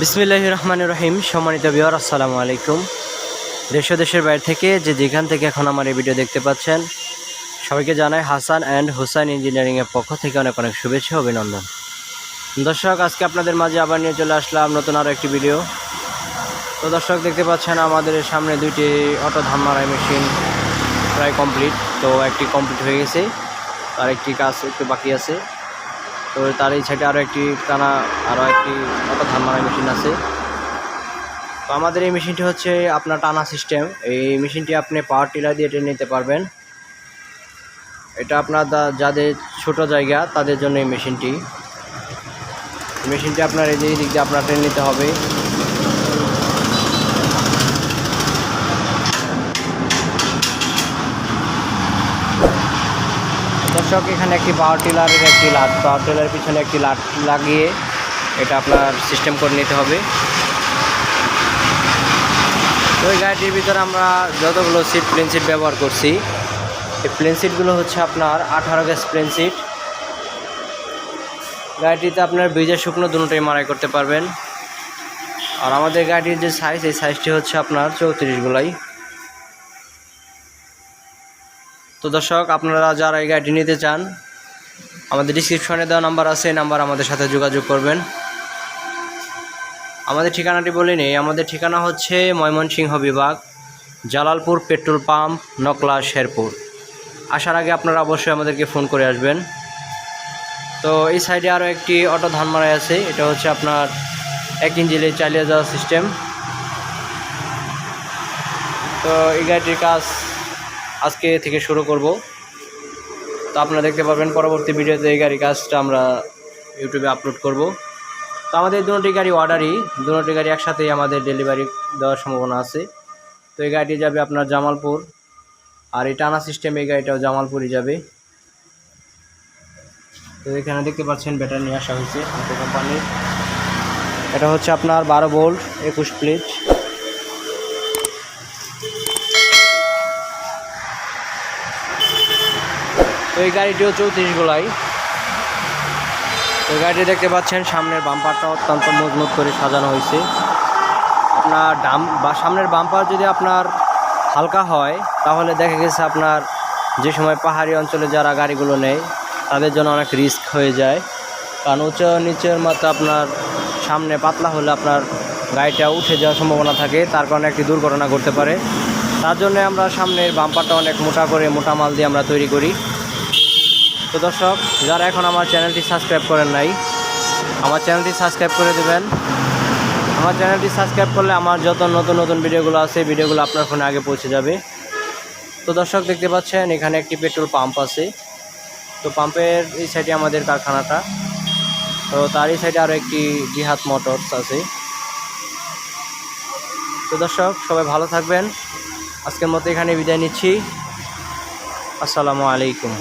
বিসমিল্লাহির রহমানির রহিম। সম্মানিত ভিউয়ার, আসসালামু আলাইকুম। দেশ ও দেশের বাইরে থেকে যেখান থেকে এখন আমার এই ভিডিও দেখতে পাচ্ছেন, সবাইকে জানাই হাসান অ্যান্ড হুসাইন ইঞ্জিনিয়ারিংয়ের পক্ষ থেকে অনেক অনেক শুভেচ্ছা ও অভিনন্দন। দর্শক, আজকে আপনাদের মাঝে আবার নিয়ে চলে আসলাম নতুন আরও একটি ভিডিও। তো দর্শক, দেখতে পাচ্ছেন আমাদের সামনে দুইটি অটো ধান মারাই মেশিন প্রায় কমপ্লিট। তো একটি কমপ্লিট হয়ে গেছে, আর একটি কাজ একটু বাকি আছে। তো তার এই সাইডে আরও একটি অটো ধান মারাই মেশিন আছে। তো আমাদের এই মেশিনটি হচ্ছে আপনার টানা সিস্টেম। এই মেশিনটি আপনি পাওয়ার টিলার দিয়ে টেনে নিতে পারবেন। এটা আপনার যাদের ছোট জায়গা তাদের জন্য এই মেশিনটি আপনার এই দিক দিয়ে আপনার টেনে নিতে হবে। দর্শক, এখানে একটি পাওয়ার টিলারের পিছনে একটি লাট লাগিয়ে এটা আপনার সিস্টেম করে নিতে হবে। তো এই গাড়িটির ভিতরে আমরা যতগুলো প্লেন সিট ব্যবহার করছি, এই প্লেন সিটগুলো হচ্ছে আপনার 18 গেজ প্লেন সিট। গাড়িটিতে আপনার ভিজা শুকনো দুটোই মারাই করতে পারবেন। আর আমাদের গাড়িটির যে সাইজ, এই সাইজটি হচ্ছে আপনার 34 গোলাই। তো দর্শক, আপনারা যারা এই গাড়িটি নিতে চান, আমাদের ডিসক্রিপশনে দেওয়া নাম্বার আছে, এই নাম্বার আমাদের সাথে যোগাযোগ করবেন। আমাদের ঠিকানাটি বলে নেই। আমাদের ঠিকানা হচ্ছে ময়মনসিংহ বিভাগ, জালালপুর পেট্রোল পাম্প, নকলা, শেরপুর। আসার আগে আপনারা অবশ্যই আমাদেরকে ফোন করে আসবেন। তো এই সাইডে আরও একটি অটো ধান মারাই আছে। এটা হচ্ছে আপনার 1 ইঞ্জিনে চালিয়ে যাওয়া সিস্টেম। তো এই গাড়িটির কাজ আজকে থেকে শুরু করব। তো আপনারা দেখতে পাবেন পরবর্তী ভিডিওতে এই গাড়ির কাজটা আমরা ইউটিউবে আপলোড করব। তো আমাদের দুটি গাড়ি অর্ডারই, দুটি গাড়ি একসাথেই আমাদের ডেলিভারি দেওয়ার সম্ভাবনা আছে। তো এই গাড়িটি যাবে আপনার জামালপুর, আর এই টানা সিস্টেম এই গাড়িটাও জামালপুরই যাবে। তো এখানে দেখতে পাচ্ছেন ব্যাটারি নিয়ে আসা হয়েছে অটো কোম্পানির। এটা হচ্ছে আপনার 12 ভোল্ট 21 প্লেট। তো এই গাড়িটিও 34 গোলাই। তো গাড়িটি দেখতে পাচ্ছেন সামনের বাম্পারটা অত্যন্ত মজবুত করে সাজানো হয়েছে। আপনার সামনের বাম্পার যদি আপনার হালকা হয়, তাহলে দেখা গেছে আপনার যে সময় পাহাড়ি অঞ্চলে যারা গাড়িগুলো নেয় তাদের জন্য অনেক রিস্ক হয়ে যায়। কারণ নিচের মাত্রা আপনার সামনে পাতলা হলে আপনার গাড়িটা উঠে যাওয়ার সম্ভাবনা থাকে, তার কারণে একটি দুর্ঘটনা ঘটতে পারে। তার জন্য আমরা সামনের বাম্পারটা অনেক মোটা মাল দিয়ে আমরা তৈরি করি। তো দর্শক, যারা এখন আমার চ্যানেলটি সাবস্ক্রাইব করেন নাই, আমার চ্যানেলটি সাবস্ক্রাইব করে দেবেন। আমার চ্যানেলটি সাবস্ক্রাইব করলে আমার যত নতুন ভিডিওগুলো আছে, ভিডিওগুলো আপনার ফোনে আগে পৌঁছে যাবে। তো দর্শক, দেখতে পাচ্ছেন এখানে একটি পেট্রোল পাম্প আছে। তো পাম্পের এই সাইডে আমাদের কারখানাটা। তো তার এই সাইডে আরও একটি জিহাদ মোটরস আছে। তো দর্শক, সবাই ভালো থাকবেন। আজকের মতো এখানে বিদায় নিচ্ছি। আসসালামু আলাইকুম।